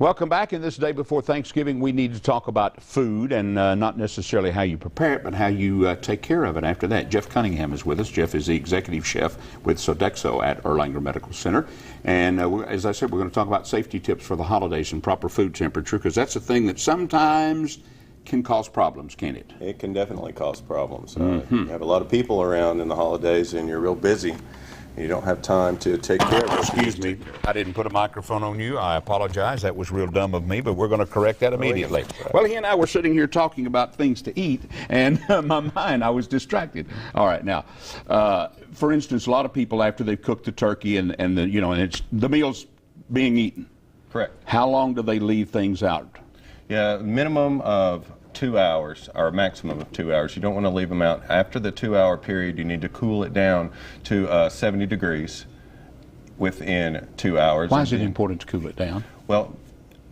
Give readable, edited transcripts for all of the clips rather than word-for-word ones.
Welcome back. In this day before Thanksgiving, we need to talk about food and not necessarily how you prepare it, but how you take care of it after that. Jeff Cunningham is with us. Jeff is the executive chef with Sodexo at Erlanger Medical Center. And as I said, we're going to talk about safety tips for the holidays and proper food temperature, because that's a thing that sometimes can cause problems, can't it? It can definitely cause problems. You have a lot of people around in the holidays and you're real busy. You don't have time to take care of it. Excuse me, I didn't put a microphone on you. I apologize. That was real dumb of me, but we're going to correct that immediately. Well, he and I were sitting here talking about things to eat, and my mind, I was distracted. All right, now, for instance, a lot of people after they've cooked the turkey and it's the meal's being eaten. Correct. How long do they leave things out? Yeah, minimum of 2 hours, or a maximum of 2 hours. You don't want to leave them out. After the 2 hour period, you need to cool it down to 70 degrees within 2 hours. Why is it important to cool it down? Well,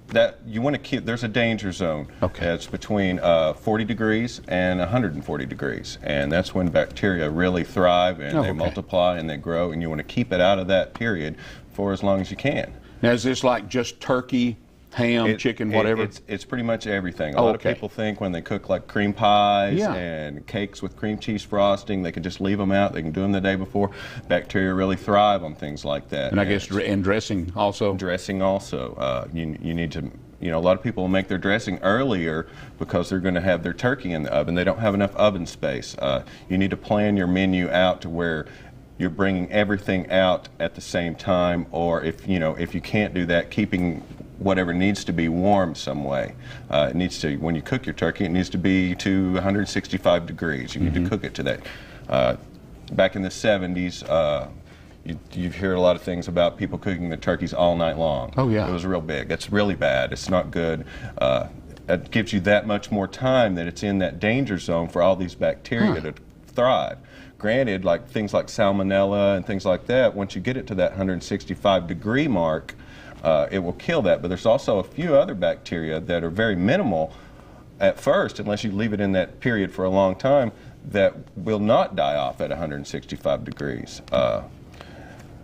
that you want to keep, there's a danger zone. Okay. It's between 40 degrees and 140 degrees. And that's when bacteria really thrive and they multiply and they grow, and you want to keep it out of that period for as long as you can. Now, is this like just turkey, ham, chicken, whatever? It's pretty much everything. A lot of people think when they cook like cream pies and cakes with cream cheese frosting, they can just leave them out. They can do them the day before. Bacteria really thrive on things like that. And I guess and dressing also? Dressing also. You need to, a lot of people will make their dressing earlier because they're going to have their turkey in the oven. They don't have enough oven space. You need to plan your menu out to where you're bringing everything out at the same time, or if you can't do that, keeping whatever needs to be warm some way. It needs to, when you cook your turkey, it needs to be to 165 degrees. You need to cook it to that. Back in the 70s, you hear a lot of things about people cooking the turkeys all night long. Oh yeah. It was real big. It's really bad. It's not good. It gives you that much more time that it's in that danger zone for all these bacteria to thrive. Granted, like things like salmonella and things like that, once you get it to that 165 degree mark, it will kill that. But there's also a few other bacteria that are very minimal at first, unless you leave it in that period for a long time, that will not die off at 165 degrees.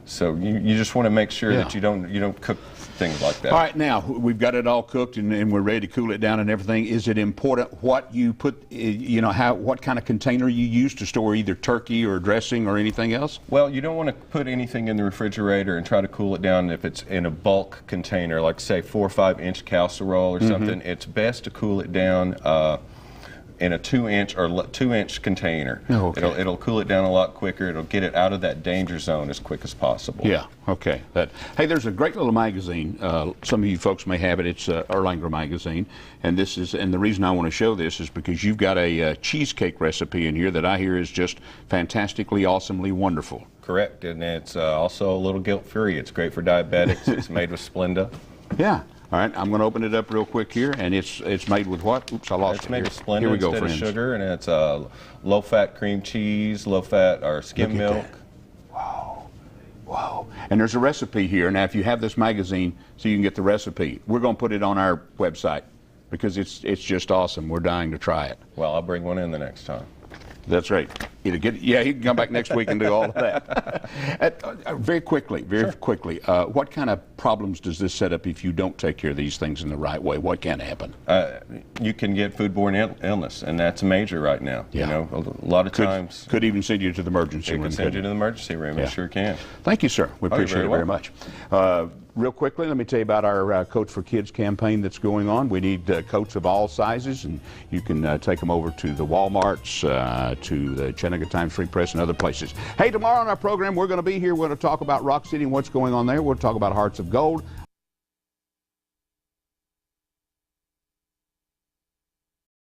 So you just want to make sure that you don't cook things like that. All right, now we've got it all cooked and we're ready to cool it down and everything. Is it important what you put, what kind of container you use to store either turkey or dressing or anything else? Well, you don't want to put anything in the refrigerator and try to cool it down if it's in a bulk container, like say 4 or 5 inch casserole or something. It's best to cool it down in a 2-inch or 2-inch container. Oh, okay. It'll cool it down a lot quicker. It'll get it out of that danger zone as quick as possible. Yeah, okay. Hey, there's a great little magazine. Some of you folks may have it. It's Erlanger magazine, and the reason I want to show this is because you've got a cheesecake recipe in here that I hear is just fantastically, awesomely wonderful. Correct, and it's also a little guilt-free. It's great for diabetics. It's made with Splenda. Yeah. All right, I'm going to open it up real quick here, and it's made with what? Oops, I lost it. It's made with Splenda here we go, instead friends. of sugar, and it's low-fat cream cheese, low-fat or skim milk. Wow, wow. And there's a recipe here. Now, if you have this magazine, so you can get the recipe, we're going to put it on our website because it's just awesome. We're dying to try it. Well, I'll bring one in the next time. That's right. He can come back next week and do all of that. Very quickly, what kind of problems does this set up if you don't take care of these things in the right way? What can happen? You can get foodborne illness, and that's major right now. Yeah. A lot of times. Could even send you to the emergency room. It could send you to the emergency room. It sure can. Thank you, sir. We appreciate it very much. Real quickly, let me tell you about our Coats for Kids campaign that's going on. We need coats of all sizes, and you can take them over to the Walmarts, to the Chattanooga Times Free Press, and other places. Hey, tomorrow on our program, we're going to be here. We're going to talk about Rock City and what's going on there. We'll talk about Hearts of Gold.